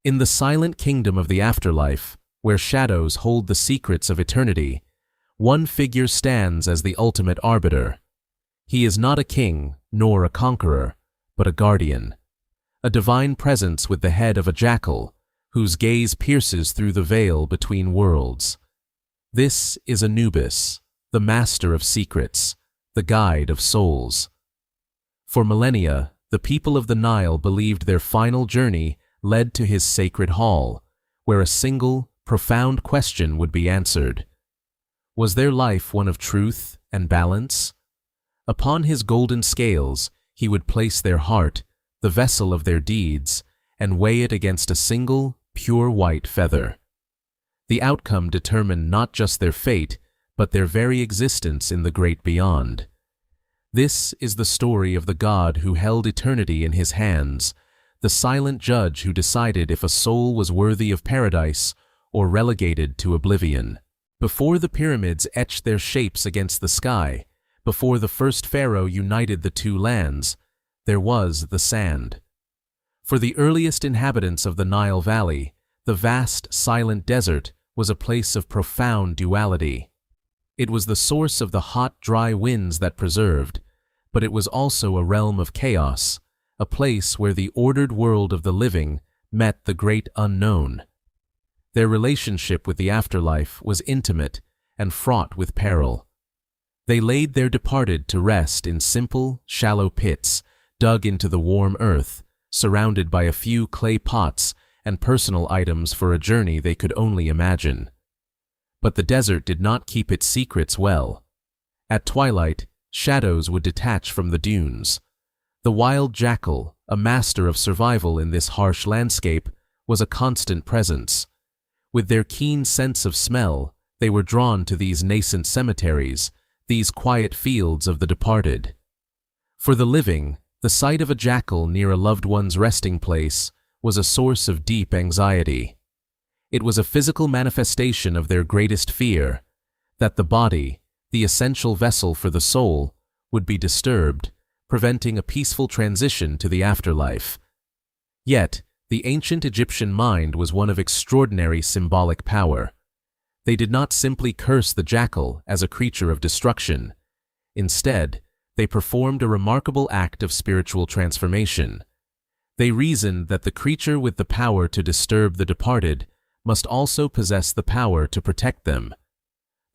In the silent kingdom of the afterlife, where shadows hold the secrets of eternity, one figure stands as the ultimate arbiter. He is not a king, nor a conqueror, but a guardian, a divine presence with the head of a jackal, whose gaze pierces through the veil between worlds. This is Anubis, the master of secrets, the guide of souls. For millennia, the people of the Nile believed their final journey led to his sacred hall, where a single, profound question would be answered. Was their life one of truth and balance? Upon his golden scales, he would place their heart, the vessel of their deeds, and weigh it against a single, pure white feather. The outcome determined not just their fate, but their very existence in the great beyond. This is the story of the God who held eternity in his hands, the silent judge who decided if a soul was worthy of paradise or relegated to oblivion. Before the pyramids etched their shapes against the sky, before the first pharaoh united the two lands, there was the sand. For the earliest inhabitants of the Nile Valley, the vast, silent desert was a place of profound duality. It was the source of the hot, dry winds that preserved, but it was also a realm of chaos, a place where the ordered world of the living met the great unknown. Their relationship with the afterlife was intimate and fraught with peril. They laid their departed to rest in simple, shallow pits dug into the warm earth, surrounded by a few clay pots and personal items for a journey they could only imagine. But the desert did not keep its secrets well. At twilight, shadows would detach from the dunes. The wild jackal, a master of survival in this harsh landscape, was a constant presence. With their keen sense of smell, they were drawn to these nascent cemeteries, these quiet fields of the departed. For the living, the sight of a jackal near a loved one's resting place was a source of deep anxiety. It was a physical manifestation of their greatest fear, that the body, the essential vessel for the soul, would be disturbed, preventing a peaceful transition to the afterlife. Yet, the ancient Egyptian mind was one of extraordinary symbolic power. They did not simply curse the jackal as a creature of destruction. Instead, they performed a remarkable act of spiritual transformation. They reasoned that the creature with the power to disturb the departed must also possess the power to protect them.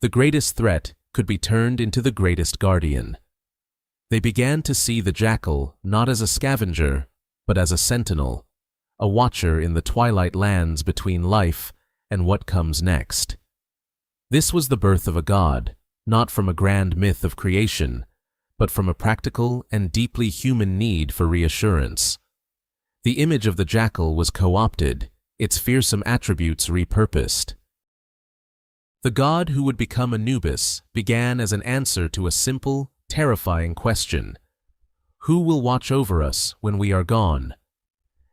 The greatest threat could be turned into the greatest guardian. They began to see the jackal not as a scavenger, but as a sentinel, a watcher in the twilight lands between life and what comes next. This was the birth of a god, not from a grand myth of creation, but from a practical and deeply human need for reassurance. The image of the jackal was co-opted, its fearsome attributes repurposed. The god who would become Anubis began as an answer to a simple, terrifying question: who will watch over us when we are gone?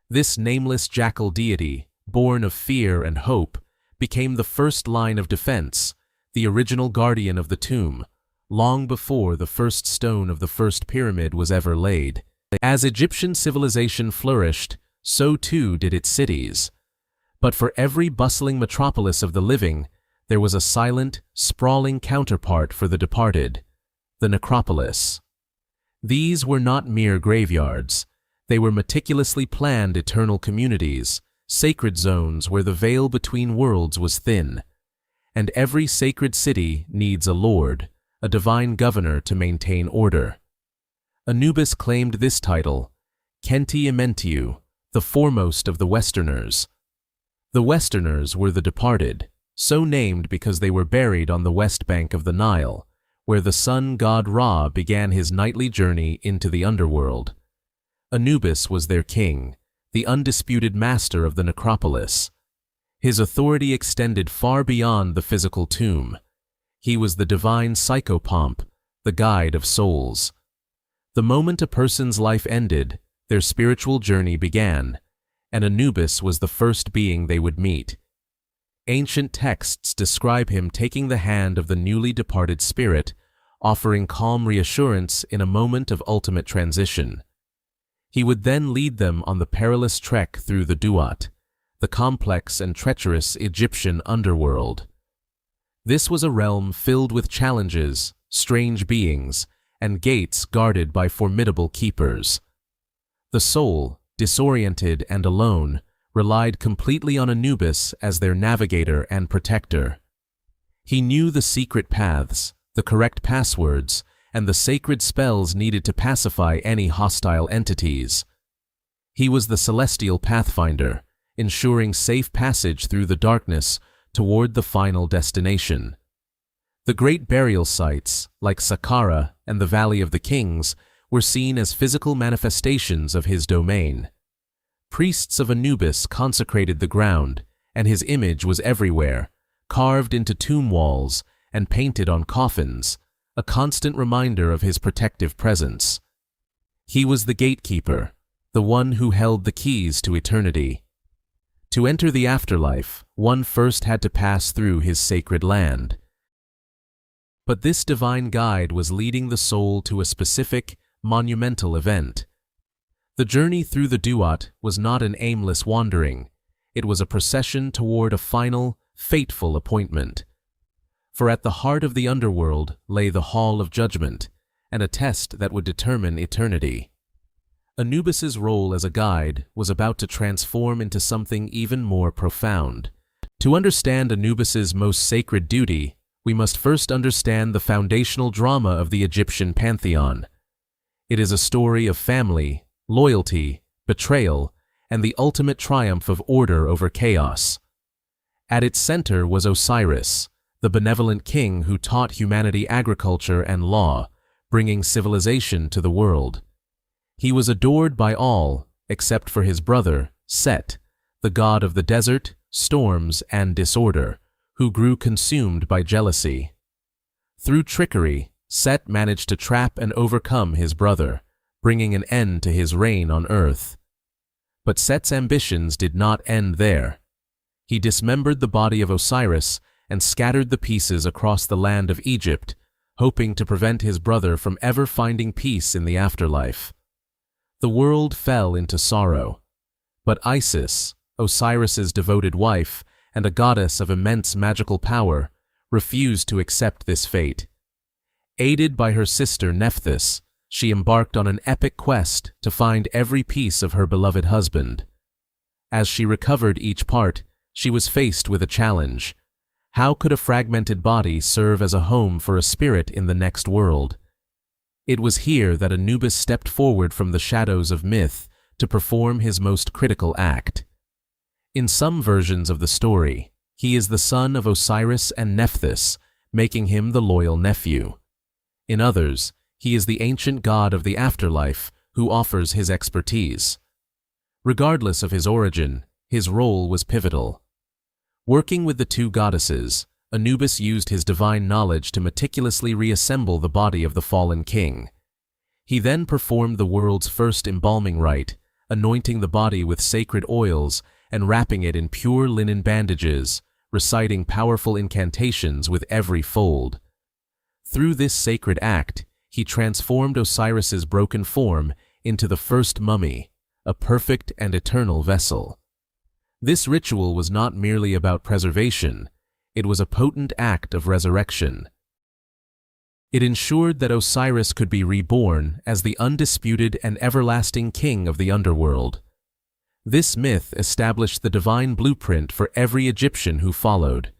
This nameless jackal deity, born of fear and hope, became the first line of defense, the original guardian of the tomb, long before the first stone of the first pyramid was ever laid. As Egyptian civilization flourished, so too did its cities. But for every bustling metropolis of the living, there was a silent, sprawling counterpart for the departed, the necropolis. These were not mere graveyards. They were meticulously planned eternal communities, sacred zones where the veil between worlds was thin. And every sacred city needs a lord, a divine governor to maintain order. Anubis claimed this title, Khenty-imentiu, the foremost of the Westerners. The Westerners were the departed, so named because they were buried on the west bank of the Nile, where the sun god Ra began his nightly journey into the underworld. Anubis was their king, the undisputed master of the necropolis. His authority extended far beyond the physical tomb. He was the divine psychopomp, the guide of souls. The moment a person's life ended, their spiritual journey began, and Anubis was the first being they would meet. Ancient texts describe him taking the hand of the newly departed spirit, offering calm reassurance in a moment of ultimate transition. He would then lead them on the perilous trek through the Duat, the complex and treacherous Egyptian underworld. This was a realm filled with challenges, strange beings, and gates guarded by formidable keepers. The soul, disoriented and alone, relied completely on Anubis as their navigator and protector. He knew the secret paths, the correct passwords, and the sacred spells needed to pacify any hostile entities. He was the celestial pathfinder, ensuring safe passage through the darkness toward the final destination. The great burial sites, like Saqqara and the Valley of the Kings, were seen as physical manifestations of his domain. Priests of Anubis consecrated the ground, and his image was everywhere, carved into tomb walls and painted on coffins, a constant reminder of his protective presence. He was the gatekeeper, the one who held the keys to eternity. To enter the afterlife, one first had to pass through his sacred land. But this divine guide was leading the soul to a specific, monumental event. The journey through the Duat was not an aimless wandering. It was a procession toward a final, fateful appointment. For at the heart of the underworld lay the Hall of Judgment, and a test that would determine eternity. Anubis's role as a guide was about to transform into something even more profound. To understand Anubis's most sacred duty, we must first understand the foundational drama of the Egyptian pantheon. It is a story of family, loyalty, betrayal, and the ultimate triumph of order over chaos. At its center was Osiris, the benevolent king who taught humanity agriculture and law, bringing civilization to the world. He was adored by all, except for his brother, Set, the god of the desert, storms, and disorder, who grew consumed by jealousy. Through trickery, Set managed to trap and overcome his brother, bringing an end to his reign on earth. But Set's ambitions did not end there. He dismembered the body of Osiris and scattered the pieces across the land of Egypt, hoping to prevent his brother from ever finding peace in the afterlife. The world fell into sorrow, but Isis, Osiris's devoted wife and a goddess of immense magical power, refused to accept this fate. Aided by her sister Nephthys, she embarked on an epic quest to find every piece of her beloved husband. As she recovered each part, she was faced with a challenge. How could a fragmented body serve as a home for a spirit in the next world? It was here that Anubis stepped forward from the shadows of myth to perform his most critical act. In some versions of the story, he is the son of Osiris and Nephthys, making him the loyal nephew. In others, he is the ancient god of the afterlife who offers his expertise. Regardless of his origin, his role was pivotal. Working with the two goddesses, Anubis used his divine knowledge to meticulously reassemble the body of the fallen king. He then performed the world's first embalming rite, anointing the body with sacred oils and wrapping it in pure linen bandages, reciting powerful incantations with every fold. Through this sacred act, he transformed Osiris's broken form into the first mummy, a perfect and eternal vessel. This ritual was not merely about preservation, it was a potent act of resurrection. It ensured that Osiris could be reborn as the undisputed and everlasting king of the underworld. This myth established the divine blueprint for every Egyptian who followed.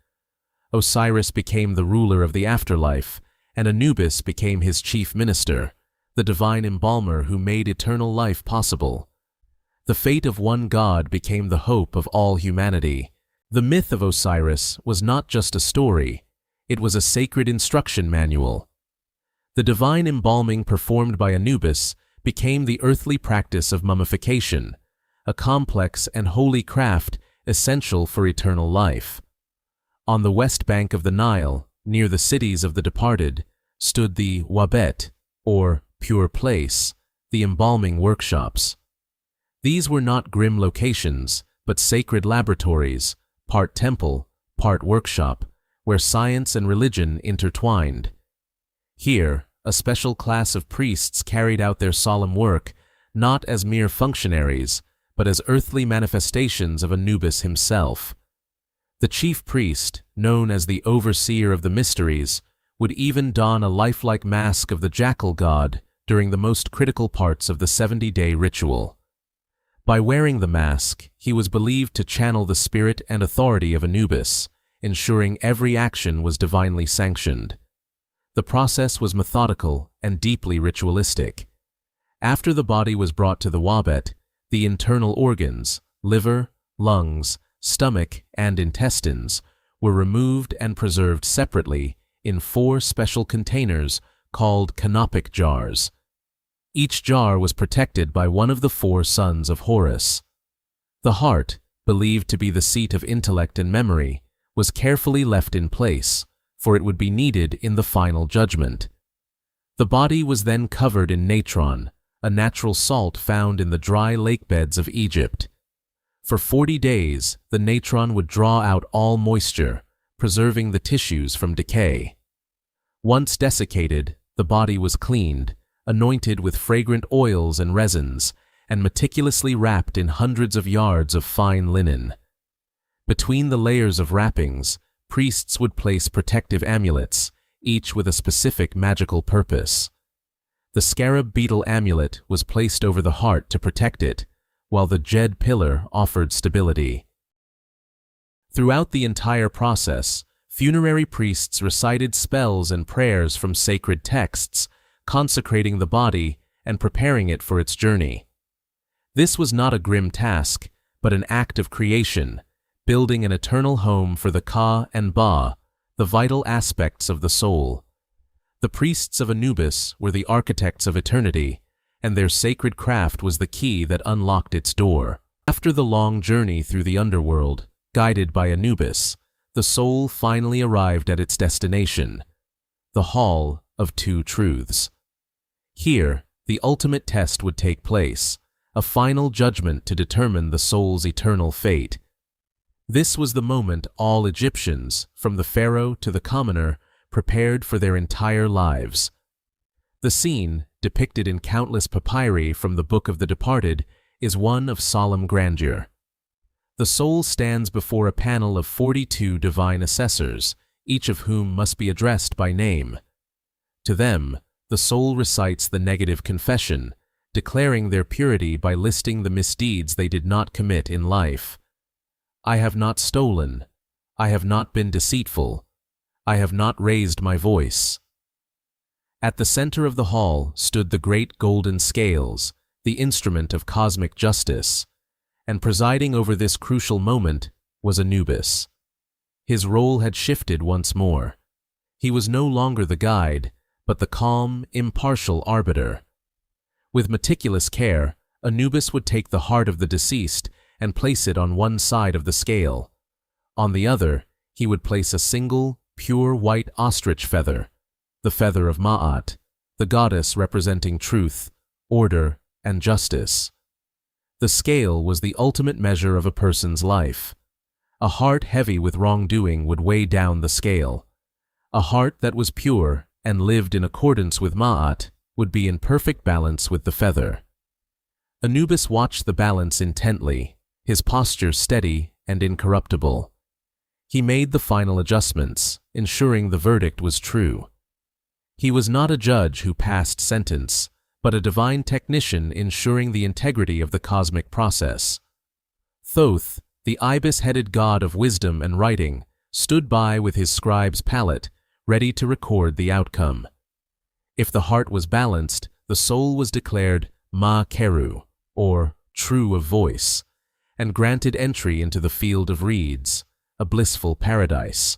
Osiris became the ruler of the afterlife, and Anubis became his chief minister, the divine embalmer who made eternal life possible. The fate of one god became the hope of all humanity. The myth of Osiris was not just a story, it was a sacred instruction manual. The divine embalming performed by Anubis became the earthly practice of mummification, a complex and holy craft essential for eternal life. On the west bank of the Nile, near the cities of the departed, stood the Wabet, or pure place, the embalming workshops. These were not grim locations, but sacred laboratories, part temple, part workshop, where science and religion intertwined. Here, a special class of priests carried out their solemn work, not as mere functionaries, but as earthly manifestations of Anubis himself. The chief priest, known as the overseer of the mysteries, would even don a lifelike mask of the jackal god during the most critical parts of the 70-day ritual. By wearing the mask, he was believed to channel the spirit and authority of Anubis, ensuring every action was divinely sanctioned. The process was methodical and deeply ritualistic. After the body was brought to the wabet, the internal organs, liver, lungs, stomach, and intestines, were removed and preserved separately in 4 special containers called canopic jars. Each jar was protected by one of the 4 sons of Horus. The heart, believed to be the seat of intellect and memory, was carefully left in place, for it would be needed in the final judgment. The body was then covered in natron, a natural salt found in the dry lake beds of Egypt. For 40 days, the natron would draw out all moisture, preserving the tissues from decay. Once desiccated, the body was cleaned, anointed with fragrant oils and resins, and meticulously wrapped in hundreds of yards of fine linen. Between the layers of wrappings, priests would place protective amulets, each with a specific magical purpose. The scarab beetle amulet was placed over the heart to protect it, while the jed pillar offered stability. Throughout the entire process, funerary priests recited spells and prayers from sacred texts, consecrating the body and preparing it for its journey. This was not a grim task, but an act of creation, building an eternal home for the Ka and Ba, the vital aspects of the soul. The priests of Anubis were the architects of eternity, and their sacred craft was the key that unlocked its door. After the long journey through the underworld, guided by Anubis, the soul finally arrived at its destination, the Hall of Two Truths. Here, the ultimate test would take place, a final judgment to determine the soul's eternal fate. This was the moment all Egyptians, from the pharaoh to the commoner, prepared for their entire lives. The scene, depicted in countless papyri from the Book of the Departed, is one of solemn grandeur. The soul stands before a panel of 42 divine assessors, each of whom must be addressed by name. To them, the soul recites the negative confession, declaring their purity by listing the misdeeds they did not commit in life. I have not stolen. I have not been deceitful. I have not raised my voice. At the center of the hall stood the great golden scales, the instrument of cosmic justice, and presiding over this crucial moment was Anubis. His role had shifted once more. He was no longer the guide, but the calm, impartial arbiter. With meticulous care, Anubis would take the heart of the deceased and place it on one side of the scale. On the other, he would place a single, pure white ostrich feather, the feather of Ma'at, the goddess representing truth, order, and justice. The scale was the ultimate measure of a person's life. A heart heavy with wrongdoing would weigh down the scale. A heart that was pure and lived in accordance with Ma'at would be in perfect balance with the feather. Anubis watched the balance intently, his posture steady and incorruptible. He made the final adjustments, ensuring the verdict was true. He was not a judge who passed sentence, but a divine technician ensuring the integrity of the cosmic process. Thoth, the ibis-headed god of wisdom and writing, stood by with his scribe's palette, ready to record the outcome. If the heart was balanced, the soul was declared Ma-Keru, or true of voice, and granted entry into the field of reeds, a blissful paradise.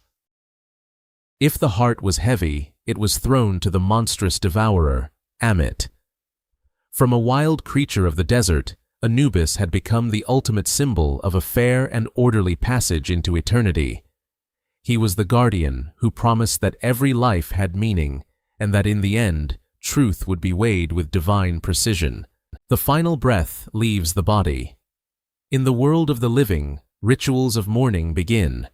If the heart was heavy, it was thrown to the monstrous devourer, Amit. From a wild creature of the desert, Anubis had become the ultimate symbol of a fair and orderly passage into eternity. He was the guardian who promised that every life had meaning, and that in the end, truth would be weighed with divine precision. The final breath leaves the body. In the world of the living, rituals of mourning begin.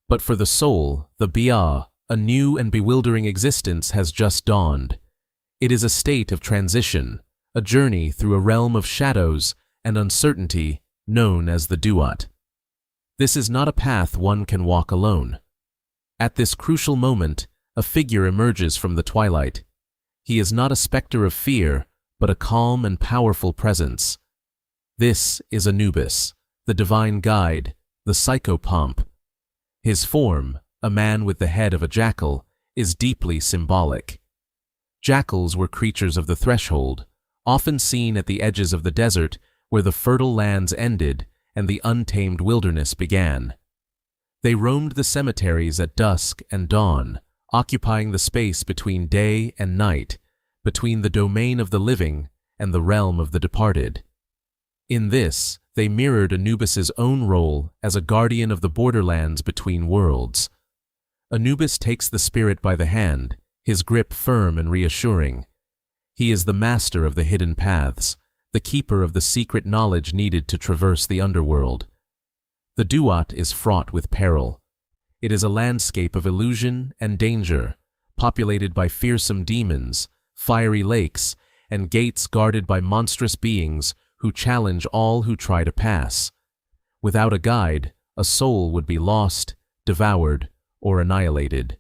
But for the soul, the Bia, a new and bewildering existence has just dawned. It is a state of transition, a journey through a realm of shadows and uncertainty, known as the duat. This is not a path one can walk alone. At this crucial moment, a figure emerges from the twilight. He is not a specter of fear, but a calm and powerful presence. This is Anubis, the divine guide, the psychopomp. His form, a man with the head of a jackal, is deeply symbolic. Jackals were creatures of the threshold, often seen at the edges of the desert where the fertile lands ended and the untamed wilderness began. They roamed the cemeteries at dusk and dawn, occupying the space between day and night, between the domain of the living and the realm of the departed. In this, they mirrored Anubis's own role as a guardian of the borderlands between worlds. Anubis takes the spirit by the hand, his grip firm and reassuring. He is the master of the hidden paths, the keeper of the secret knowledge needed to traverse the underworld. The duat is fraught with peril. It is a landscape of illusion and danger, populated by fearsome demons, fiery lakes, and gates guarded by monstrous beings who challenge all who try to pass. Without a guide, a soul would be lost, devoured, or annihilated.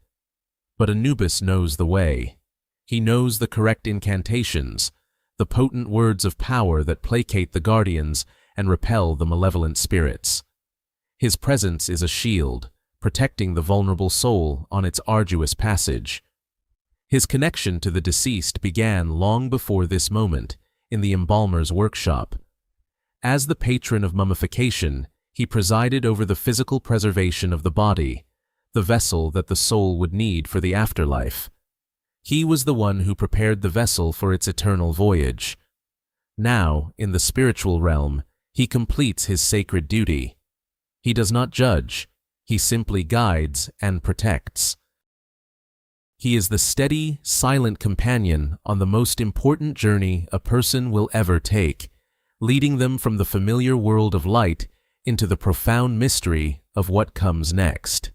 But Anubis knows the way. He knows the correct incantations, the potent words of power that placate the guardians and repel the malevolent spirits. His presence is a shield, protecting the vulnerable soul on its arduous passage. His connection to the deceased began long before this moment, in the embalmer's workshop. As the patron of mummification, he presided over the physical preservation of the body, the vessel that the soul would need for the afterlife. He was the one who prepared the vessel for its eternal voyage. Now, in the spiritual realm, he completes his sacred duty. He does not judge, he simply guides and protects. He is the steady, silent companion on the most important journey a person will ever take, leading them from the familiar world of light into the profound mystery of what comes next.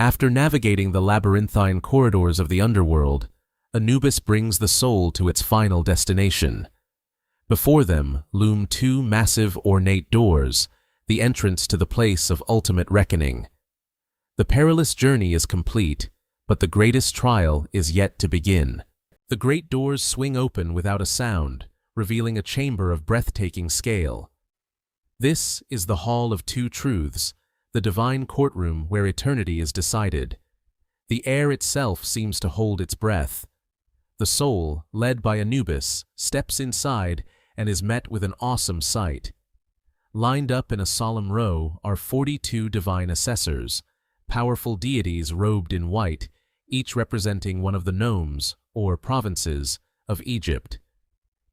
After navigating the labyrinthine corridors of the underworld, Anubis brings the soul to its final destination. Before them loom two massive ornate doors, the entrance to the place of ultimate reckoning. The perilous journey is complete, but the greatest trial is yet to begin. The great doors swing open without a sound, revealing a chamber of breathtaking scale. This is the Hall of Two Truths, the divine courtroom where eternity is decided. The air itself seems to hold its breath. The soul, led by Anubis, steps inside and is met with an awesome sight. Lined up in a solemn row are 42 divine assessors, powerful deities robed in white, each representing one of the nomes, or provinces, of Egypt.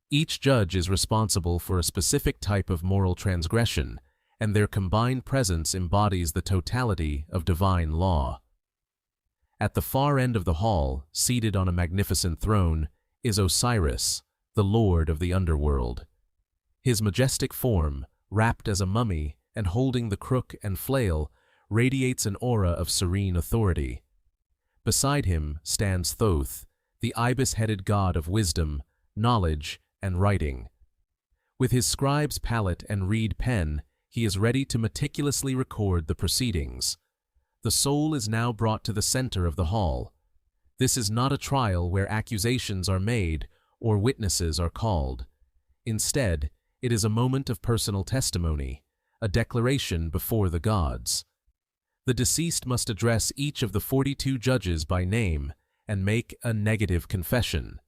Each judge is responsible for a specific type of moral transgression, and their combined presence embodies the totality of divine law. At the far end of the hall, seated on a magnificent throne, is Osiris, the lord of the underworld. His majestic form, wrapped as a mummy and holding the crook and flail, radiates an aura of serene authority. Beside him stands Thoth, the ibis-headed god of wisdom, knowledge, and writing. With his scribe's palette and reed pen, he is ready to meticulously record the proceedings. The soul is now brought to the center of the hall. This is not a trial where accusations are made or witnesses are called. Instead, it is a moment of personal testimony, a declaration before the gods. The deceased must address each of the 42 judges by name and make a negative confession.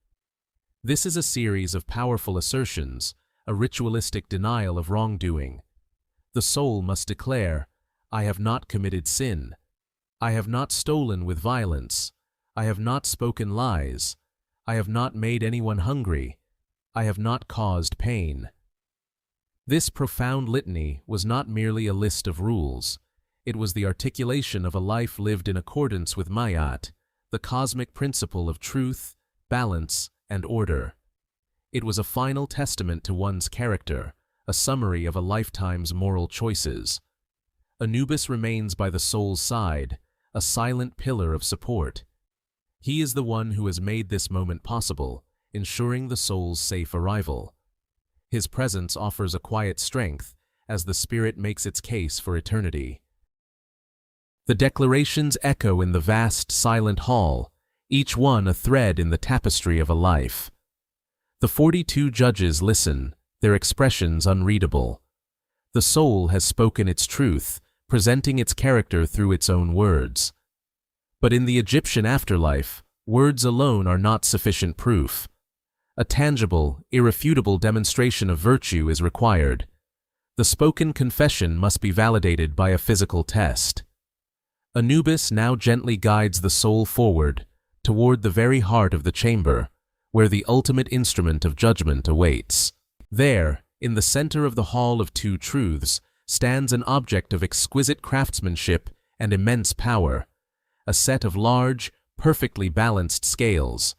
This is a series of powerful assertions, a ritualistic denial of wrongdoing. The soul must declare, "I have not committed sin. I have not stolen with violence. I have not spoken lies. I have not made anyone hungry. I have not caused pain." This profound litany was not merely a list of rules. It was the articulation of a life lived in accordance with Mayat, the cosmic principle of truth, balance, and order. It was a final testament to one's character, a summary of a lifetime's moral choices. Anubis remains by the soul's side, a silent pillar of support. He is the one who has made this moment possible, ensuring the soul's safe arrival. His presence offers a quiet strength as the spirit makes its case for eternity. The declarations echo in the vast, silent hall, each one a thread in the tapestry of a life. The 42 judges listen, their expressions unreadable. The soul has spoken its truth, presenting its character through its own words. But in the Egyptian afterlife, words alone are not sufficient proof. A tangible, irrefutable demonstration of virtue is required. The spoken confession must be validated by a physical test. Anubis now gently guides the soul forward, toward the very heart of the chamber, where the ultimate instrument of judgment awaits. There, in the center of the Hall of Two Truths, stands an object of exquisite craftsmanship and immense power, a set of large, perfectly balanced scales.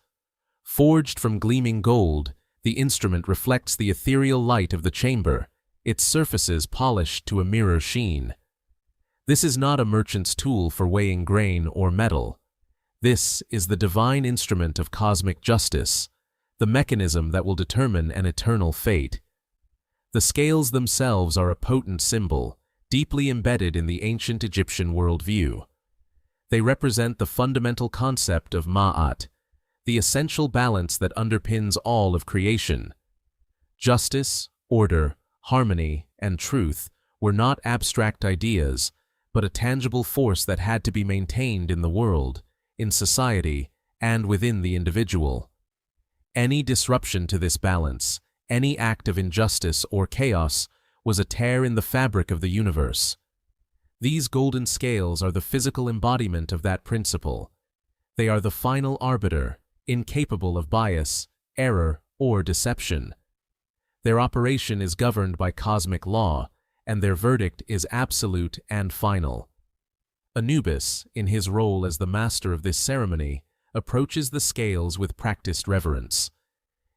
Forged from gleaming gold, the instrument reflects the ethereal light of the chamber, its surfaces polished to a mirror sheen. This is not a merchant's tool for weighing grain or metal. This is the divine instrument of cosmic justice, the mechanism that will determine an eternal fate. The scales themselves are a potent symbol, deeply embedded in the ancient Egyptian worldview. They represent the fundamental concept of Ma'at, the essential balance that underpins all of creation. Justice, order, harmony, and truth were not abstract ideas, but a tangible force that had to be maintained in the world, in society, and within the individual. Any disruption to this balance, any act of injustice or chaos, was a tear in the fabric of the universe. These golden scales are the physical embodiment of that principle. They are the final arbiter, incapable of bias, error, or deception. Their operation is governed by cosmic law, and their verdict is absolute and final. Anubis, in his role as the master of this ceremony, approaches the scales with practiced reverence.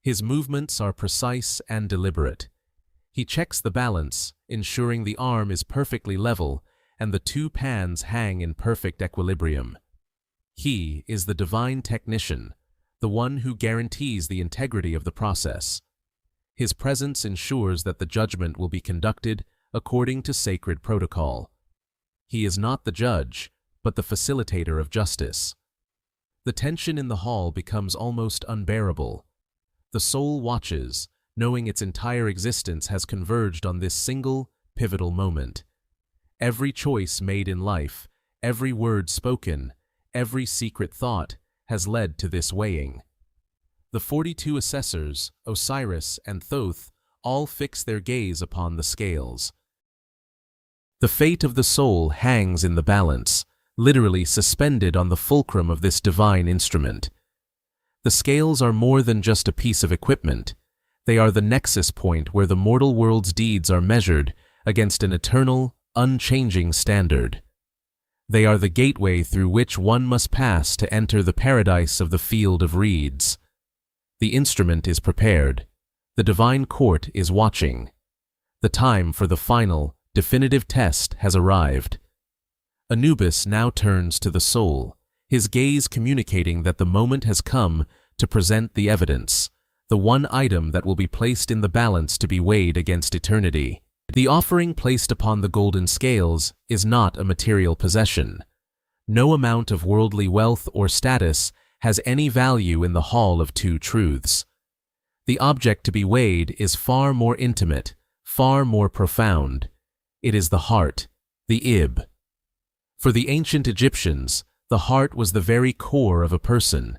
His movements are precise and deliberate. He checks the balance, ensuring the arm is perfectly level and the two pans hang in perfect equilibrium. He is the divine technician, the one who guarantees the integrity of the process. His presence ensures that the judgment will be conducted according to sacred protocol. He is not the judge, but the facilitator of justice. The tension in the hall becomes almost unbearable. The soul watches, knowing its entire existence has converged on this single, pivotal moment. Every choice made in life, every word spoken, every secret thought has led to this weighing. The 42 assessors, Osiris and Thoth, all fix their gaze upon the scales. The fate of the soul hangs in the balance, literally suspended on the fulcrum of this divine instrument. The scales are more than just a piece of equipment. They are the nexus point where the mortal world's deeds are measured against an eternal, unchanging standard. They are the gateway through which one must pass to enter the paradise of the field of reeds. The instrument is prepared. The divine court is watching. The time for the final, definitive test has arrived. Anubis now turns to the soul, his gaze communicating that the moment has come to present the evidence, the one item that will be placed in the balance to be weighed against eternity. The offering placed upon the golden scales is not a material possession. No amount of worldly wealth or status has any value in the Hall of Two Truths. The object to be weighed is far more intimate, far more profound. It is the heart, the ib. For the ancient Egyptians, the heart was the very core of a person.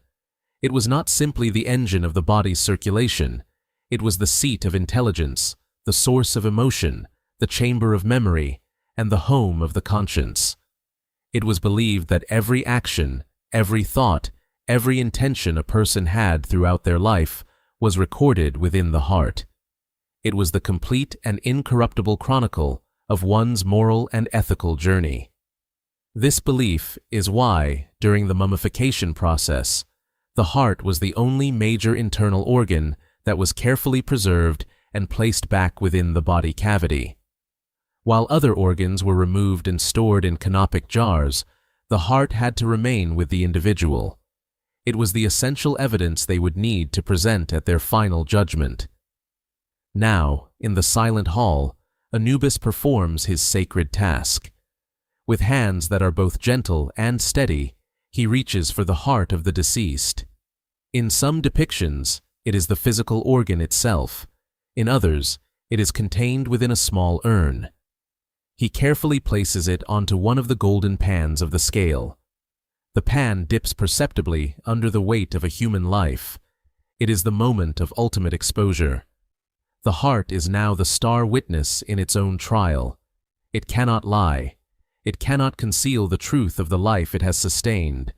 It was not simply the engine of the body's circulation. It was the seat of intelligence, the source of emotion, the chamber of memory, and the home of the conscience. It was believed that every action, every thought, every intention a person had throughout their life was recorded within the heart. It was the complete and incorruptible chronicle of one's moral and ethical journey. This belief is why, during the mummification process, the heart was the only major internal organ that was carefully preserved and placed back within the body cavity. While other organs were removed and stored in canopic jars, the heart had to remain with the individual. It was the essential evidence they would need to present at their final judgment. Now, in the silent hall, Anubis performs his sacred task. With hands that are both gentle and steady, he reaches for the heart of the deceased. In some depictions, it is the physical organ itself. In others, it is contained within a small urn. He carefully places it onto one of the golden pans of the scale. The pan dips perceptibly under the weight of a human life. It is the moment of ultimate exposure. The heart is now the star witness in its own trial. It cannot lie. It cannot conceal the truth of the life it has sustained.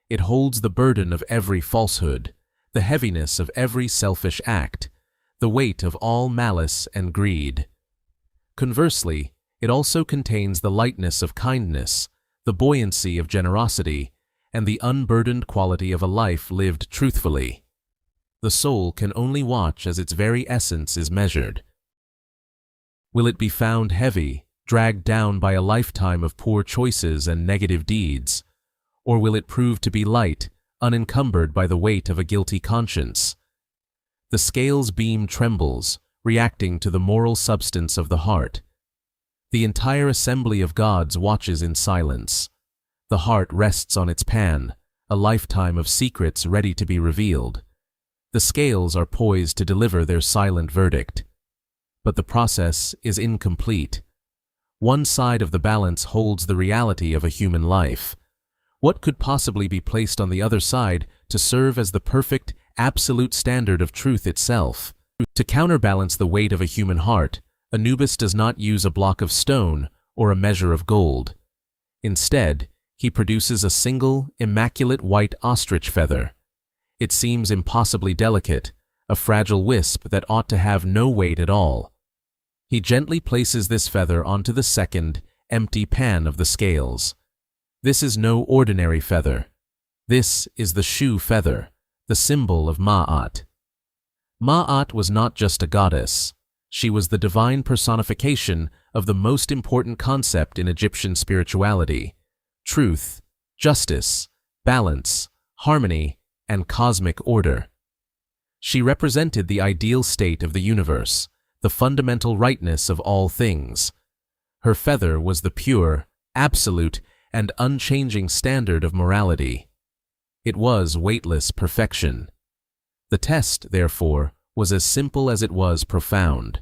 It holds the burden of every falsehood, the heaviness of every selfish act, the weight of all malice and greed. Conversely, it also contains the lightness of kindness, the buoyancy of generosity, and the unburdened quality of a life lived truthfully. The soul can only watch as its very essence is measured. Will it be found heavy, dragged down by a lifetime of poor choices and negative deeds? Or will it prove to be light, unencumbered by the weight of a guilty conscience? The scale's beam trembles, reacting to the moral substance of the heart. The entire assembly of gods watches in silence. The heart rests on its pan, a lifetime of secrets ready to be revealed. The scales are poised to deliver their silent verdict. But the process is incomplete. One side of the balance holds the reality of a human life. What could possibly be placed on the other side to serve as the perfect, absolute standard of truth itself? To counterbalance the weight of a human heart, Anubis does not use a block of stone or a measure of gold. Instead, he produces a single, immaculate white ostrich feather. It seems impossibly delicate, a fragile wisp that ought to have no weight at all. He gently places this feather onto the second, empty pan of the scales. This is no ordinary feather. This is the shoe feather, the symbol of Ma'at. Ma'at was not just a goddess. She was the divine personification of the most important concept in Egyptian spirituality: truth, justice, balance, harmony, and cosmic order. She represented the ideal state of the universe, the fundamental rightness of all things. Her feather was the pure, absolute, and unchanging standard of morality. It was weightless perfection. The test, therefore, was as simple as it was profound.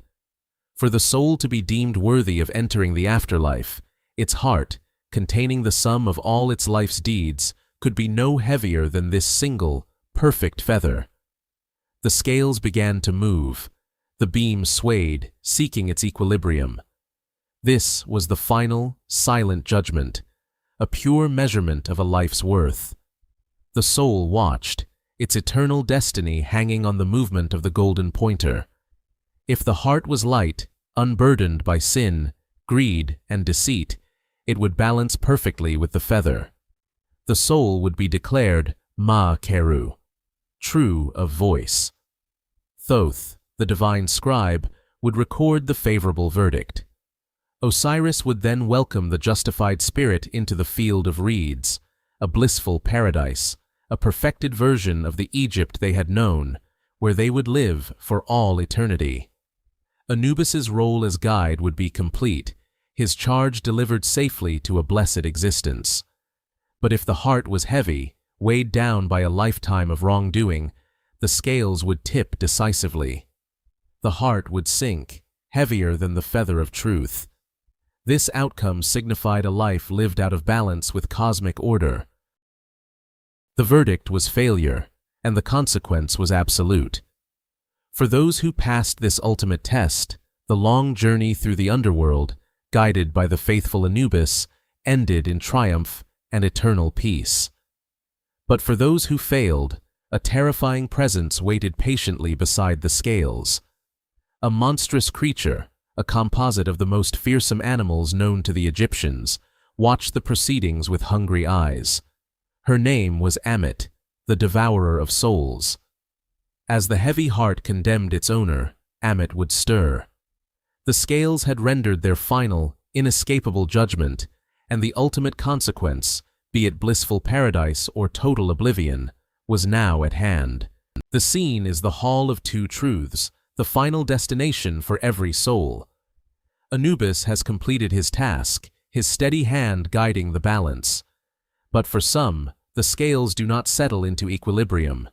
For the soul to be deemed worthy of entering the afterlife, its heart, containing the sum of all its life's deeds, could be no heavier than this single, perfect feather. The scales began to move. The beam swayed, seeking its equilibrium. This was the final, silent judgment, a pure measurement of a life's worth. The soul watched, its eternal destiny hanging on the movement of the golden pointer. If the heart was light, unburdened by sin, greed, and deceit, it would balance perfectly with the feather. The soul would be declared Ma-Keru, true of voice. Thoth, the divine scribe, would record the favorable verdict. Osiris would then welcome the justified spirit into the field of reeds, a blissful paradise, a perfected version of the Egypt they had known, where they would live for all eternity. Anubis's role as guide would be complete, his charge delivered safely to a blessed existence. But if the heart was heavy, weighed down by a lifetime of wrongdoing, the scales would tip decisively. The heart would sink, heavier than the feather of truth. This outcome signified a life lived out of balance with cosmic order. The verdict was failure, and the consequence was absolute. For those who passed this ultimate test, the long journey through the underworld, guided by the faithful Anubis, ended in triumph and eternal peace. But for those who failed, a terrifying presence waited patiently beside the scales. A monstrous creature, a composite of the most fearsome animals known to the Egyptians, watched the proceedings with hungry eyes. Her name was Ammit, the devourer of souls. As the heavy heart condemned its owner, Ammit would stir. The scales had rendered their final, inescapable judgment, and the ultimate consequence, be it blissful paradise or total oblivion, was now at hand. The scene is the Hall of Two Truths, the final destination for every soul. Anubis has completed his task, his steady hand guiding the balance. But for some, the scales do not settle into equilibrium.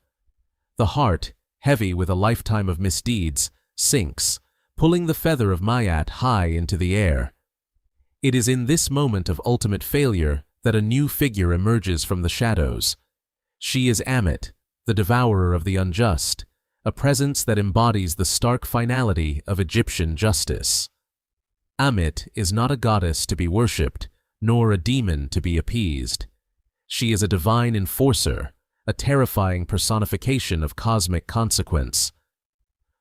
The heart, heavy with a lifetime of misdeeds, sinks, pulling the feather of Mayat high into the air. It is in this moment of ultimate failure that a new figure emerges from the shadows. She is Ammit, the devourer of the unjust, a presence that embodies the stark finality of Egyptian justice. Ammit is not a goddess to be worshipped, nor a demon to be appeased. She is a divine enforcer, a terrifying personification of cosmic consequence.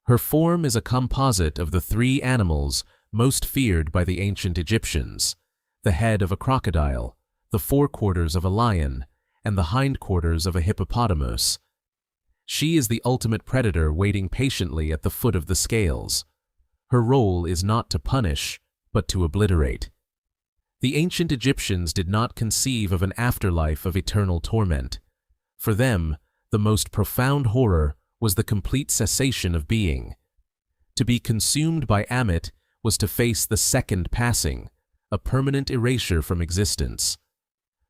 Her form is a composite of the three animals most feared by the ancient Egyptians: the head of a crocodile, the forequarters of a lion, and the hindquarters of a hippopotamus. She is the ultimate predator waiting patiently at the foot of the scales. Her role is not to punish, but to obliterate. The ancient Egyptians did not conceive of an afterlife of eternal torment. For them, the most profound horror was the complete cessation of being. To be consumed by Ammit was to face the second passing, a permanent erasure from existence.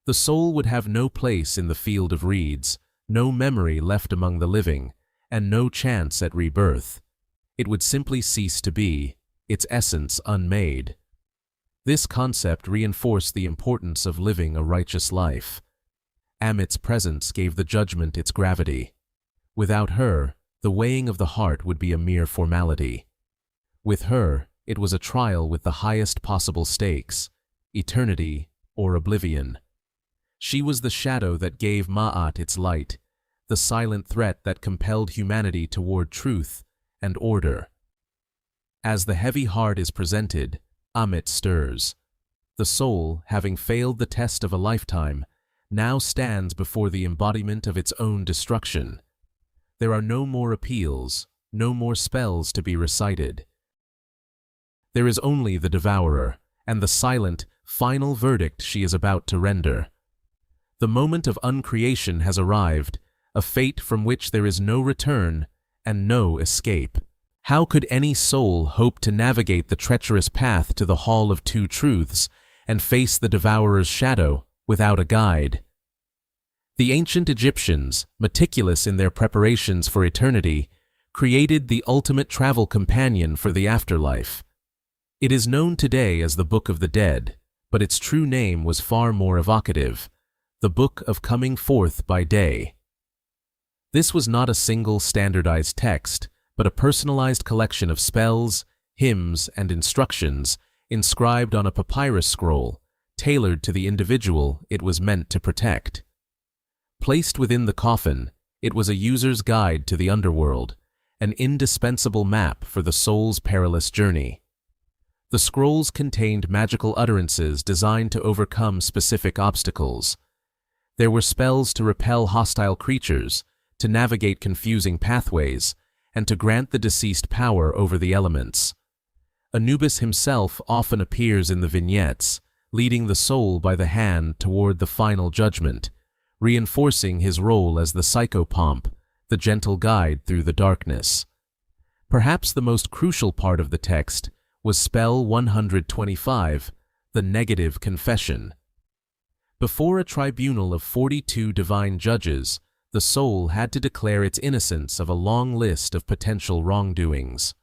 The soul would have no place in the field of reeds, no memory left among the living, and no chance at rebirth. It would simply cease to be, its essence unmade. This concept reinforced the importance of living a righteous life. Ammit's presence gave the judgment its gravity. Without her, the weighing of the heart would be a mere formality. With her, it was a trial with the highest possible stakes: eternity or oblivion. She was the shadow that gave Ma'at its light, the silent threat that compelled humanity toward truth and order. As the heavy heart is presented, Ammit stirs. The soul, having failed the test of a lifetime, now stands before the embodiment of its own destruction. There are no more appeals, no more spells to be recited. There is only the devourer, and the silent, final verdict she is about to render. The moment of uncreation has arrived, a fate from which there is no return and no escape. How could any soul hope to navigate the treacherous path to the Hall of Two Truths and face the devourer's shadow without a guide? The ancient Egyptians, meticulous in their preparations for eternity, created the ultimate travel companion for the afterlife. It is known today as the Book of the Dead, but its true name was far more evocative: the Book of Coming Forth by Day. This was not a single standardized text, but a personalized collection of spells, hymns, and instructions inscribed on a papyrus scroll, tailored to the individual it was meant to protect. Placed within the coffin, it was a user's guide to the underworld, an indispensable map for the soul's perilous journey. The scrolls contained magical utterances designed to overcome specific obstacles. There were spells to repel hostile creatures, to navigate confusing pathways, and to grant the deceased power over the elements. Anubis himself often appears in the vignettes, leading the soul by the hand toward the final judgment, reinforcing his role as the psychopomp, the gentle guide through the darkness. Perhaps the most crucial part of the text was spell 125, the negative confession. Before a tribunal of 42 divine judges, the soul had to declare its innocence of a long list of potential wrongdoings.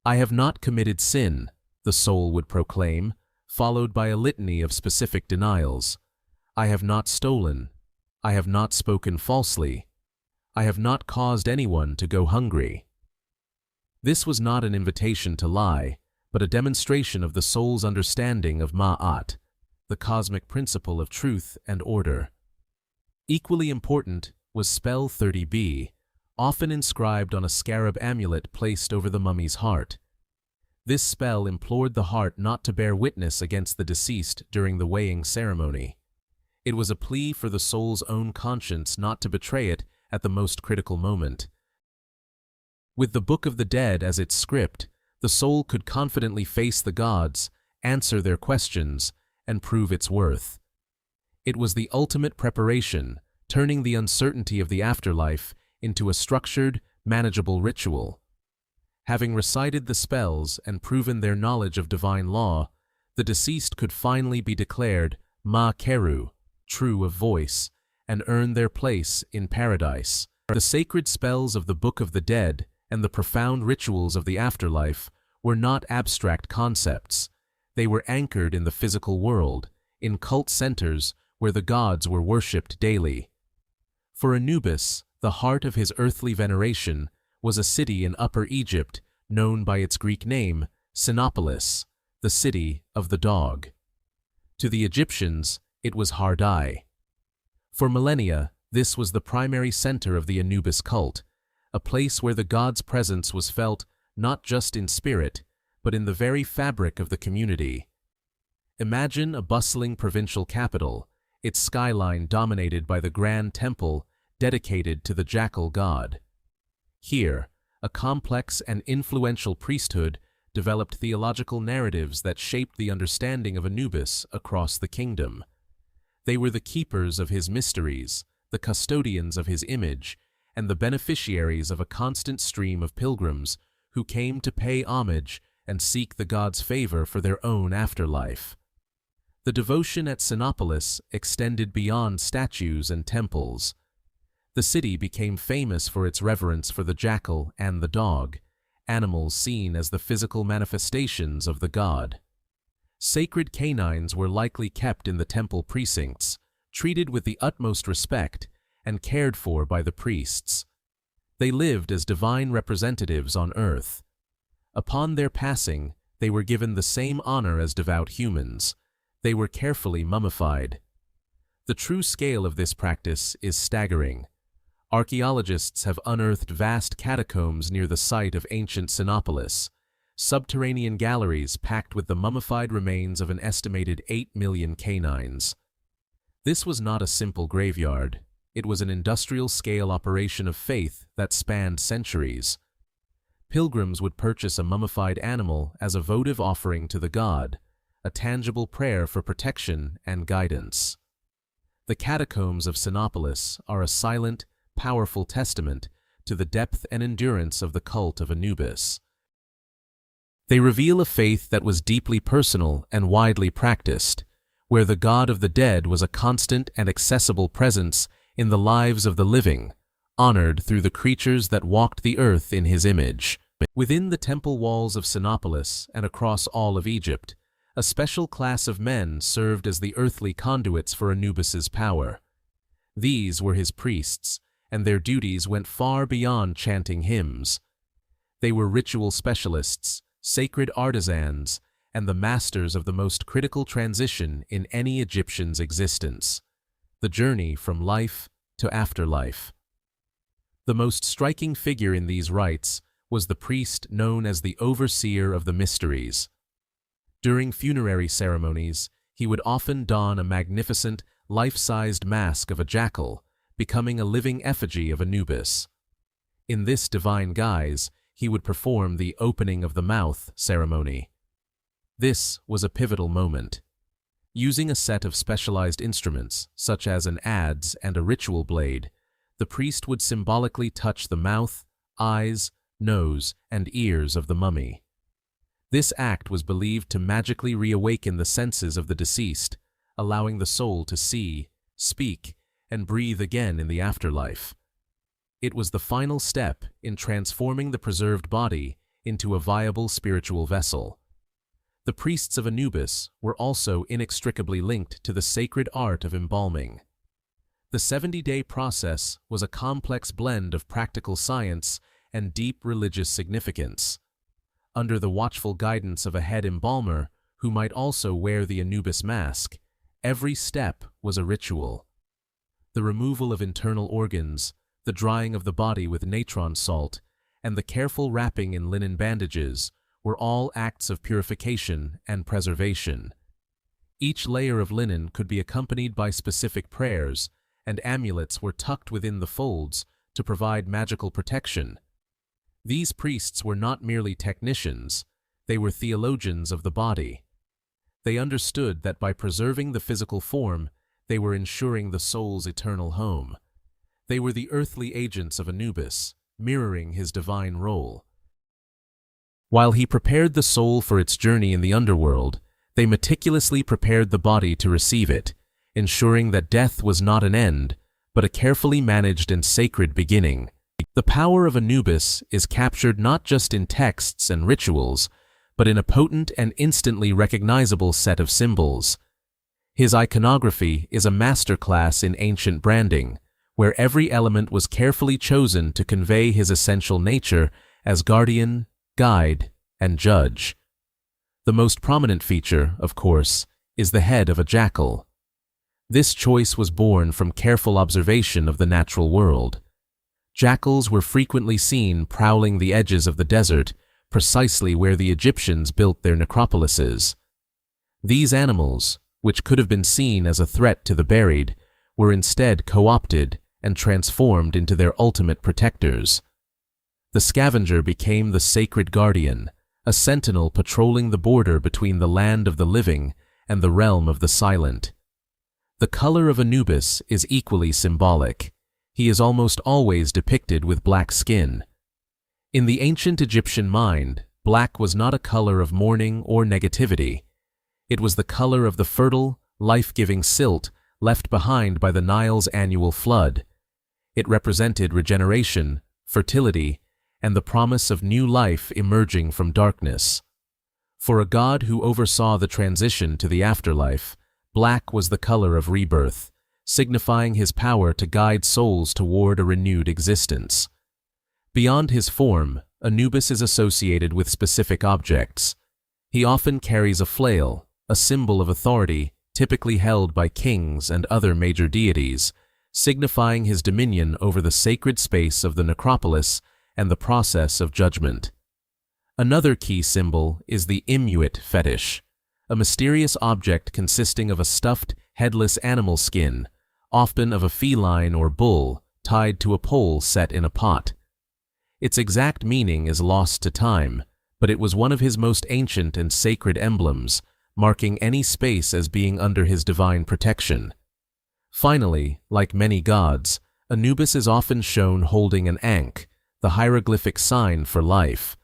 "I have not committed sin," the soul would proclaim, followed by a litany of specific denials. "I have not stolen. I have not spoken falsely. I have not caused anyone to go hungry." This was not an invitation to lie, but a demonstration of the soul's understanding of Ma'at, the cosmic principle of truth and order. Equally important was spell 30b, often inscribed on a scarab amulet placed over the mummy's heart. This spell implored the heart not to bear witness against the deceased during the weighing ceremony. It was a plea for the soul's own conscience not to betray it at the most critical moment. With the Book of the Dead as its script, the soul could confidently face the gods, answer their questions, and prove its worth. It was the ultimate preparation, turning the uncertainty of the afterlife into a structured, manageable ritual. Having recited the spells and proven their knowledge of divine law, the deceased could finally be declared Ma Keru, true of voice, and earn their place in paradise. The sacred spells of the Book of the Dead and the profound rituals of the afterlife were not abstract concepts. They were anchored in the physical world, in cult centers where the gods were worshipped daily. For Anubis, the heart of his earthly veneration was a city in Upper Egypt known by its Greek name, Cenopolis, the city of the dog. To the Egyptians, it was Hardai. For millennia, this was the primary center of the Anubis cult, a place where the god's presence was felt not just in spirit, but in the very fabric of the community. Imagine a bustling provincial capital, its skyline dominated by the grand temple dedicated to the jackal god. Here, a complex and influential priesthood developed theological narratives that shaped the understanding of Anubis across the kingdom. They were the keepers of his mysteries, the custodians of his image, and the beneficiaries of a constant stream of pilgrims who came to pay homage and seek the god's favor for their own afterlife. The devotion at Cenopolis extended beyond statues and temples. The city became famous for its reverence for the jackal and the dog, animals seen as the physical manifestations of the god. Sacred canines were likely kept in the temple precincts, treated with the utmost respect and cared for by the priests. They lived as divine representatives on earth. Upon their passing, they were given the same honor as devout humans. They were carefully mummified. The true scale of this practice is staggering. Archaeologists have unearthed vast catacombs near the site of ancient Cenopolis, subterranean galleries packed with the mummified remains of an estimated 8 million canines. This was not a simple graveyard. It was an industrial-scale operation of faith that spanned centuries. Pilgrims would purchase a mummified animal as a votive offering to the god, a tangible prayer for protection and guidance. The catacombs of Cenopolis are a silent, powerful testament to the depth and endurance of the cult of Anubis. They reveal a faith that was deeply personal and widely practiced, where the god of the dead was a constant and accessible presence in the lives of the living, honored through the creatures that walked the earth in his image. Within the temple walls of Cenopolis and across all of Egypt, a special class of men served as the earthly conduits for Anubis's power. These were his priests, and their duties went far beyond chanting hymns. They were ritual specialists, sacred artisans, and the masters of the most critical transition in any Egyptian's existence: the journey from life to afterlife. The most striking figure in these rites was the priest known as the overseer of the mysteries. During funerary ceremonies, he would often don a magnificent, life-sized mask of a jackal, becoming a living effigy of Anubis. In this divine guise, he would perform the opening of the mouth ceremony. This was a pivotal moment. Using a set of specialized instruments, such as an adze and a ritual blade, the priest would symbolically touch the mouth, eyes, nose, and ears of the mummy. This act was believed to magically reawaken the senses of the deceased, allowing the soul to see, speak, and breathe again in the afterlife. It was the final step in transforming the preserved body into a viable spiritual vessel. The priests of Anubis were also inextricably linked to the sacred art of embalming. The 70-day process was a complex blend of practical science and deep religious significance. Under the watchful guidance of a head embalmer, who might also wear the Anubis mask, every step was a ritual. The removal of internal organs, the drying of the body with natron salt, and the careful wrapping in linen bandages were all acts of purification and preservation. Each layer of linen could be accompanied by specific prayers, and amulets were tucked within the folds to provide magical protection. These priests were not merely technicians, they were theologians of the body. They understood that by preserving the physical form, they were ensuring the soul's eternal home. They were the earthly agents of Anubis, mirroring his divine role. While he prepared the soul for its journey in the underworld, they meticulously prepared the body to receive it, ensuring that death was not an end, but a carefully managed and sacred beginning. The power of Anubis is captured not just in texts and rituals, but in a potent and instantly recognizable set of symbols. His iconography is a masterclass in ancient branding, where every element was carefully chosen to convey his essential nature as guardian, guide, and judge. The most prominent feature, of course, is the head of a jackal. This choice was born from careful observation of the natural world. Jackals were frequently seen prowling the edges of the desert, precisely where the Egyptians built their necropolises. These animals, which could have been seen as a threat to the buried, were instead co-opted and transformed into their ultimate protectors. The scavenger became the sacred guardian, a sentinel patrolling the border between the land of the living and the realm of the silent. The color of Anubis is equally symbolic. He is almost always depicted with black skin. In the ancient Egyptian mind, black was not a color of mourning or negativity. It was the color of the fertile, life-giving silt left behind by the Nile's annual flood. It represented regeneration, fertility, and the promise of new life emerging from darkness. For a god who oversaw the transition to the afterlife, black was the color of rebirth, signifying his power to guide souls toward a renewed existence. Beyond his form, Anubis is associated with specific objects. He often carries a flail, a symbol of authority typically held by kings and other major deities, signifying his dominion over the sacred space of the necropolis and the process of judgment. Another key symbol is the Inuit fetish, a mysterious object consisting of a stuffed, headless animal skin, often of a feline or bull, tied to a pole set in a pot. Its exact meaning is lost to time, but it was one of his most ancient and sacred emblems, marking any space as being under his divine protection. Finally, like many gods, Anubis is often shown holding an ankh, the hieroglyphic sign for life.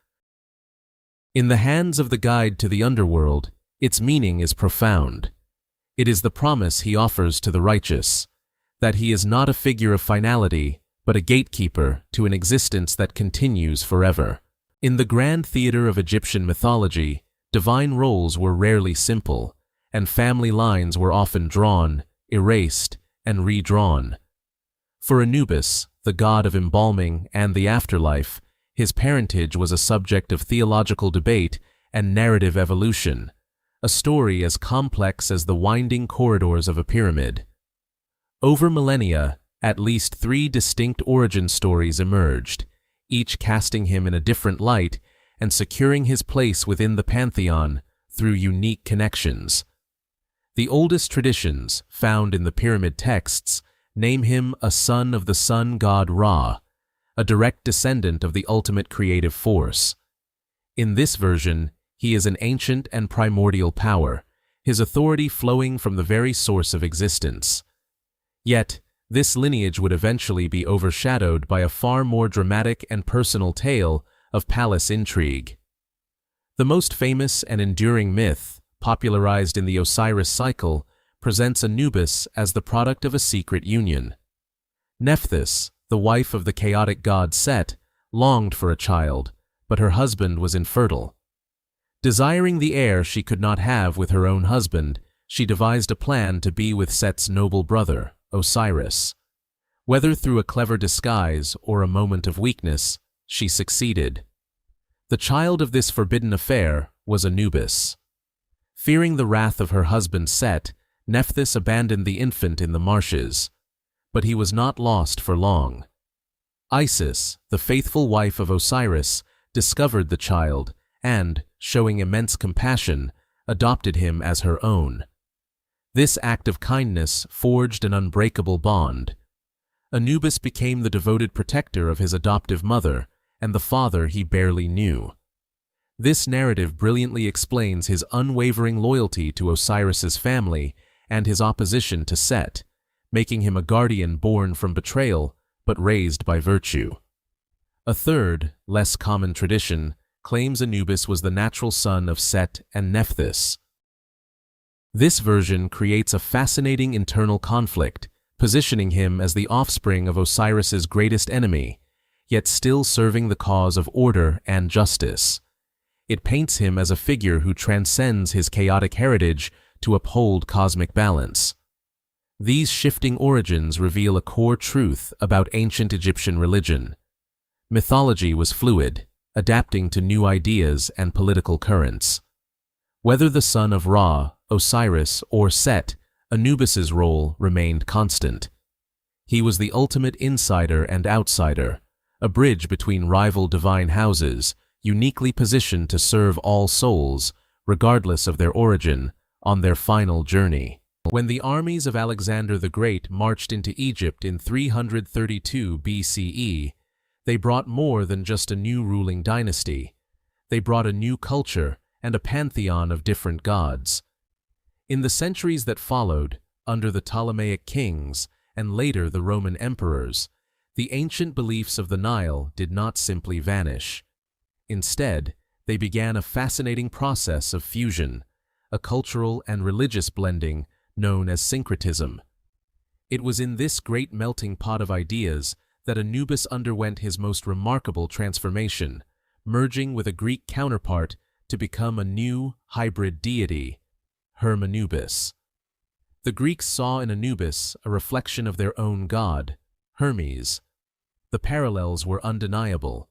In the hands of the guide to the underworld, its meaning is profound. It is the promise he offers to the righteous, that he is not a figure of finality, but a gatekeeper to an existence that continues forever. In the grand theater of Egyptian mythology, divine roles were rarely simple, and family lines were often drawn, erased, and redrawn. For Anubis, the god of embalming and the afterlife, his parentage was a subject of theological debate and narrative evolution, a story as complex as the winding corridors of a pyramid. Over millennia, at least 3 distinct origin stories emerged, each casting him in a different light and securing his place within the pantheon through unique connections. The oldest traditions, found in the pyramid texts, name him a son of the sun god Ra, a direct descendant of the ultimate creative force. In this version, he is an ancient and primordial power, his authority flowing from the very source of existence. Yet, this lineage would eventually be overshadowed by a far more dramatic and personal tale of palace intrigue. The most famous and enduring myth, popularized in the Osiris cycle, presents Anubis as the product of a secret union. Nephthys, the wife of the chaotic god Set, longed for a child, but her husband was infertile. Desiring the heir she could not have with her own husband, she devised a plan to be with Set's noble brother, Osiris. Whether through a clever disguise or a moment of weakness, she succeeded. The child of this forbidden affair was Anubis. Fearing the wrath of her husband Set, Nephthys abandoned the infant in the marshes. But he was not lost for long. Isis, the faithful wife of Osiris, discovered the child and, showing immense compassion, adopted him as her own. This act of kindness forged an unbreakable bond. Anubis became the devoted protector of his adoptive mother and the father he barely knew. This narrative brilliantly explains his unwavering loyalty to Osiris's family and his opposition to Set, making him a guardian born from betrayal but raised by virtue. A third, less common tradition claims Anubis was the natural son of Set and Nephthys. This version creates a fascinating internal conflict, positioning him as the offspring of Osiris's greatest enemy, yet still serving the cause of order and justice. It paints him as a figure who transcends his chaotic heritage to uphold cosmic balance. These shifting origins reveal a core truth about ancient Egyptian religion. Mythology was fluid, adapting to new ideas and political currents. Whether the son of Ra, Osiris, or Set, Anubis's role remained constant. He was the ultimate insider and outsider, a bridge between rival divine houses, uniquely positioned to serve all souls, regardless of their origin, on their final journey. When the armies of Alexander the Great marched into Egypt in 332 BCE, they brought more than just a new ruling dynasty. They brought a new culture and a pantheon of different gods. In the centuries that followed, under the Ptolemaic kings and later the Roman emperors, the ancient beliefs of the Nile did not simply vanish. Instead, they began a fascinating process of fusion, a cultural and religious blending known as syncretism. It was in this great melting pot of ideas that Anubis underwent his most remarkable transformation, merging with a Greek counterpart to become a new hybrid deity, Anubis. The Greeks saw in Anubis a reflection of their own god, Hermes. The parallels were undeniable.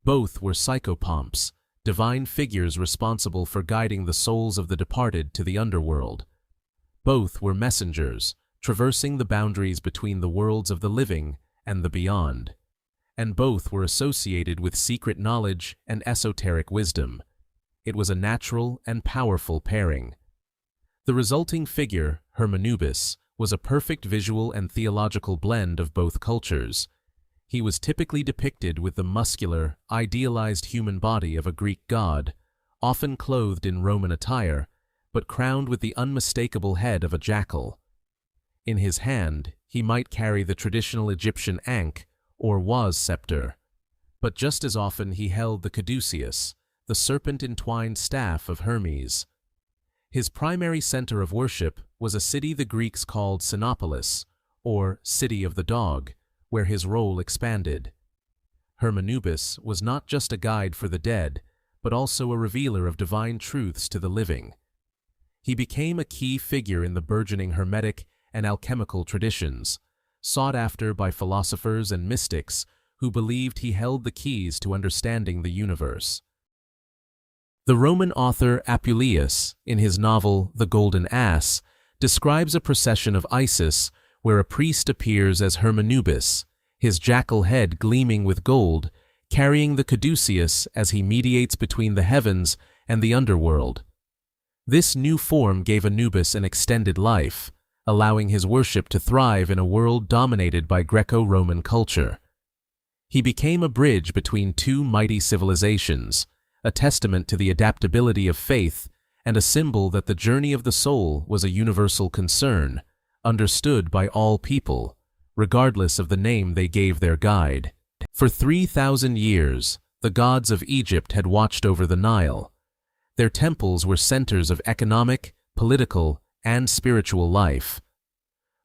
Both were psychopomps, divine figures responsible for guiding the souls of the departed to the underworld. Both were messengers, traversing the boundaries between the worlds of the living and the beyond. And both were associated with secret knowledge and esoteric wisdom. It was a natural and powerful pairing. The resulting figure, Anubis, was a perfect visual and theological blend of both cultures. He was typically depicted with the muscular, idealized human body of a Greek god, often clothed in Roman attire, but crowned with the unmistakable head of a jackal. In his hand, he might carry the traditional Egyptian ankh, or waz scepter, but just as often he held the caduceus, the serpent-entwined staff of Hermes. His primary center of worship was a city the Greeks called Cenopolis, or City of the Dog, where his role expanded. Anubis was not just a guide for the dead, but also a revealer of divine truths to the living. He became a key figure in the burgeoning Hermetic and alchemical traditions, sought after by philosophers and mystics who believed he held the keys to understanding the universe. The Roman author Apuleius, in his novel The Golden Ass, describes a procession of Isis where a priest appears as Anubis, his jackal head gleaming with gold, carrying the caduceus as he mediates between the heavens and the underworld. This new form gave Anubis an extended life, allowing his worship to thrive in a world dominated by Greco-Roman culture. He became a bridge between two mighty civilizations, a testament to the adaptability of faith and a symbol that the journey of the soul was a universal concern, understood by all people, regardless of the name they gave their guide. For 3,000 years, the gods of Egypt had watched over the Nile. Their temples were centers of economic, political, and spiritual life.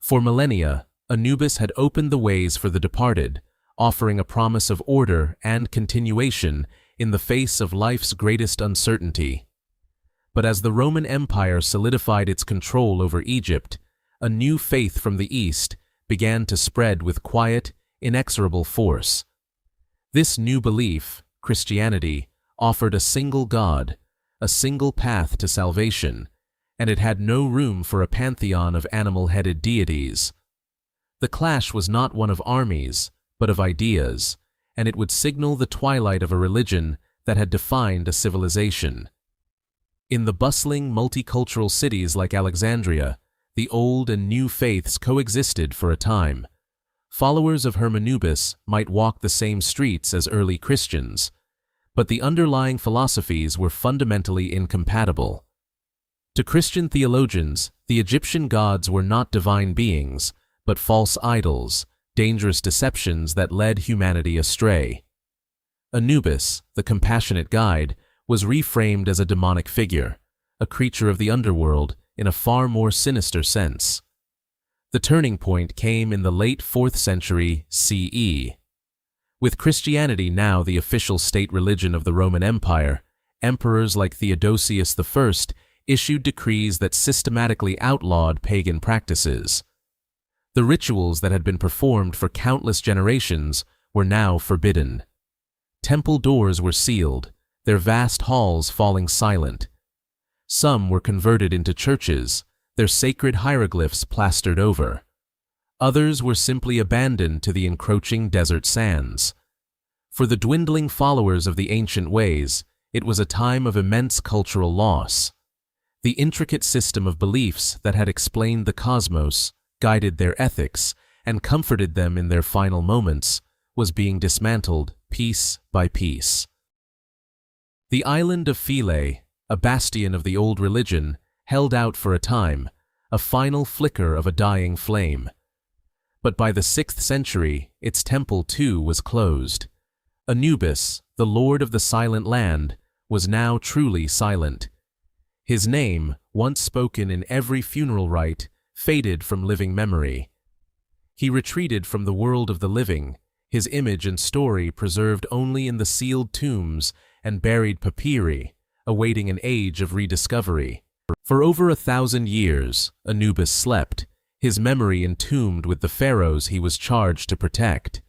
For millennia, Anubis had opened the ways for the departed, offering a promise of order and continuation in the face of life's greatest uncertainty. But as the Roman Empire solidified its control over Egypt, a new faith from the East began to spread with quiet, inexorable force. This new belief, Christianity, offered a single God, a single path to salvation, and it had no room for a pantheon of animal-headed deities. The clash was not one of armies, but of ideas, and it would signal the twilight of a religion that had defined a civilization. In the bustling, multicultural cities like Alexandria, the old and new faiths coexisted for a time. Followers of Anubis might walk the same streets as early Christians, but the underlying philosophies were fundamentally incompatible. To Christian theologians, the Egyptian gods were not divine beings, but false idols, dangerous deceptions that led humanity astray. Anubis, the compassionate guide, was reframed as a demonic figure, a creature of the underworld in a far more sinister sense. The turning point came in the late 4th century CE. With Christianity now the official state religion of the Roman Empire, emperors like Theodosius I issued decrees that systematically outlawed pagan practices. The rituals that had been performed for countless generations were now forbidden. Temple doors were sealed, their vast halls falling silent. Some were converted into churches, their sacred hieroglyphs plastered over. Others were simply abandoned to the encroaching desert sands. For the dwindling followers of the ancient ways, it was a time of immense cultural loss. The intricate system of beliefs that had explained the cosmos, guided their ethics, and comforted them in their final moments, was being dismantled piece by piece. The island of Philae, a bastion of the old religion, held out for a time, a final flicker of a dying flame. But by the 6th century, its temple too was closed. Anubis, the lord of the silent land, was now truly silent. His name, once spoken in every funeral rite, faded from living memory. He retreated from the world of the living, his image and story preserved only in the sealed tombs and buried papyri, awaiting an age of rediscovery. For over 1,000 years, Anubis slept, his memory entombed with the pharaohs he was charged to protect.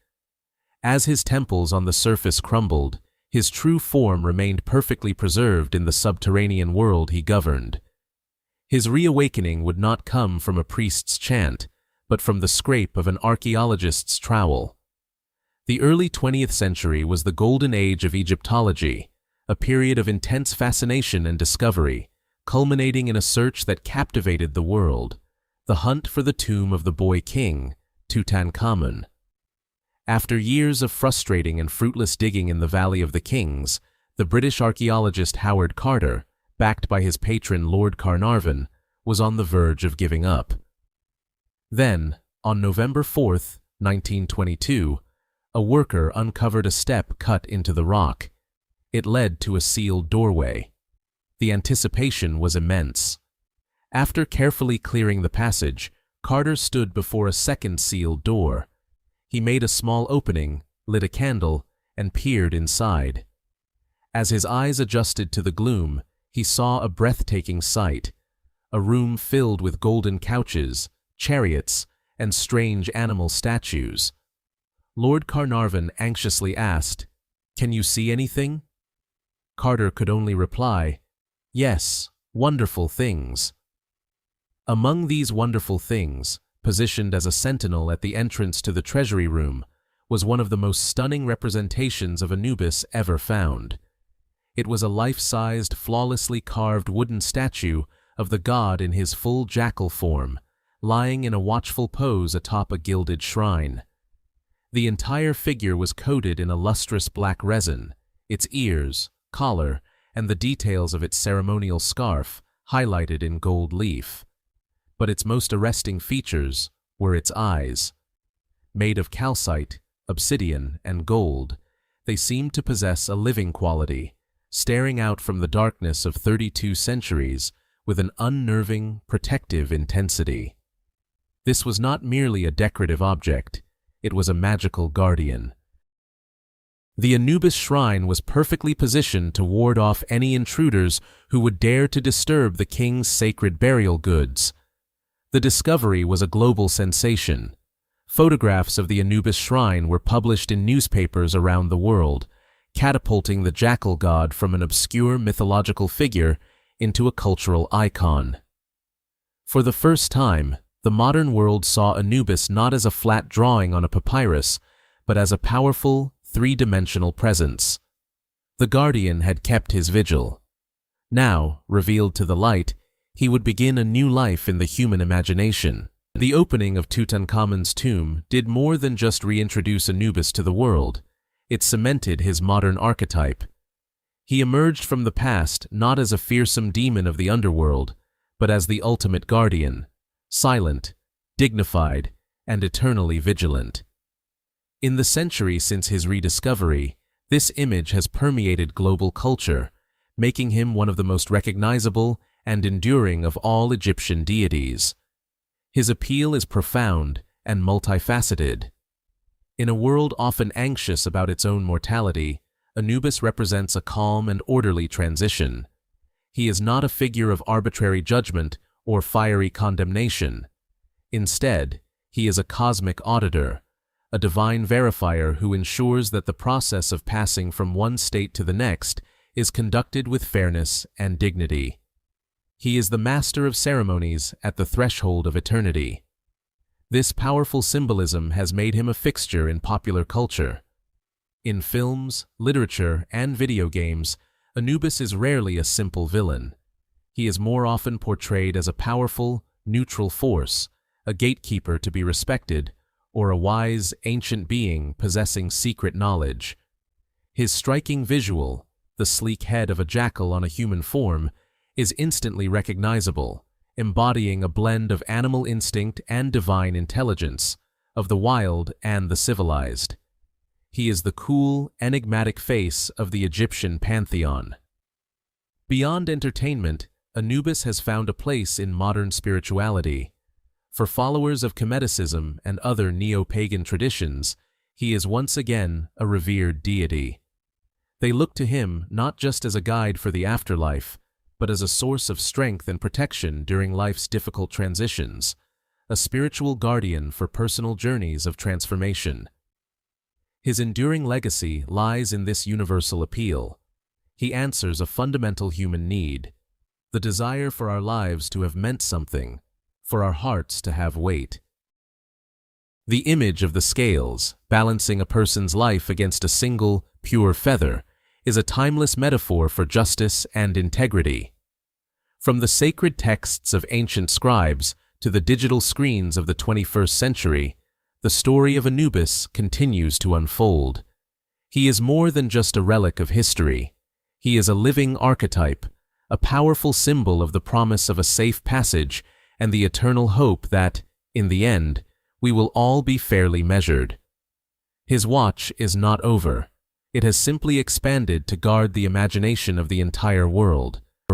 As his temples on the surface crumbled, his true form remained perfectly preserved in the subterranean world he governed. His reawakening would not come from a priest's chant, but from the scrape of an archaeologist's trowel. The early 20th century was the golden age of Egyptology, a period of intense fascination and discovery, culminating in a search that captivated the world, the hunt for the tomb of the boy king, Tutankhamun. After years of frustrating and fruitless digging in the Valley of the Kings, the British archaeologist Howard Carter, backed by his patron Lord Carnarvon, was on the verge of giving up. Then, on November 4, 1922, a worker uncovered a step cut into the rock. It led to a sealed doorway. The anticipation was immense. After carefully clearing the passage, Carter stood before a second sealed door. He made a small opening, lit a candle, and peered inside. As his eyes adjusted to the gloom, he saw a breathtaking sight, a room filled with golden couches, chariots, and strange animal statues. Lord Carnarvon anxiously asked, "Can you see anything?" Carter could only reply, "Yes, wonderful things." Among these wonderful things, positioned as a sentinel at the entrance to the treasury room, was one of the most stunning representations of Anubis ever found. It was a life-sized, flawlessly carved wooden statue of the god in his full jackal form, lying in a watchful pose atop a gilded shrine. The entire figure was coated in a lustrous black resin, its ears, collar, and the details of its ceremonial scarf highlighted in gold leaf. But its most arresting features were its eyes. Made of calcite, obsidian, and gold, they seemed to possess a living quality, staring out from the darkness of 32 centuries with an unnerving, protective intensity. This was not merely a decorative object, it was a magical guardian. The Anubis shrine was perfectly positioned to ward off any intruders who would dare to disturb the king's sacred burial goods. The discovery was a global sensation. Photographs of the Anubis shrine were published in newspapers around the world, catapulting the jackal god from an obscure mythological figure into a cultural icon. For the first time, the modern world saw Anubis not as a flat drawing on a papyrus, but as a powerful, three-dimensional presence. The guardian had kept his vigil. Now, revealed to the light, he would begin a new life in the human imagination. The opening of Tutankhamun's tomb did more than just reintroduce Anubis to the world. It cemented his modern archetype. He emerged from the past not as a fearsome demon of the underworld, but as the ultimate guardian, silent, dignified, and eternally vigilant. In the century since his rediscovery, This image has permeated global culture, making him one of the most recognizable and enduring of all Egyptian deities. His appeal is profound and multifaceted. In a world often anxious about its own mortality, Anubis represents a calm and orderly transition. He is not a figure of arbitrary judgment or fiery condemnation. Instead, he is a cosmic auditor, a divine verifier who ensures that the process of passing from one state to the next is conducted with fairness and dignity. He is the master of ceremonies at the threshold of eternity. This powerful symbolism has made him a fixture in popular culture. In films, literature, and video games, Anubis is rarely a simple villain. He is more often portrayed as a powerful, neutral force, a gatekeeper to be respected, or a wise, ancient being possessing secret knowledge. His striking visual, the sleek head of a jackal on a human form, is instantly recognizable, embodying a blend of animal instinct and divine intelligence, of the wild and the civilized. He is the cool, enigmatic face of the Egyptian pantheon. Beyond entertainment, Anubis has found a place in modern spirituality. For followers of Khenty-imentiu and other neo-pagan traditions, he is once again a revered deity. They look to him not just as a guide for the afterlife, but as a source of strength and protection during life's difficult transitions, a spiritual guardian for personal journeys of transformation. His enduring legacy lies in this universal appeal. He answers a fundamental human need, the desire for our lives to have meant something, for our hearts to have weight. The image of the scales, balancing a person's life against a single, pure feather, is a timeless metaphor for justice and integrity. From the sacred texts of ancient scribes to the digital screens of the 21st century, the story of Anubis continues to unfold. He is more than just a relic of history. He is a living archetype, a powerful symbol of the promise of a safe passage and the eternal hope that, in the end, we will all be fairly measured. His watch is not over. It has simply expanded to guard the imagination of the entire world.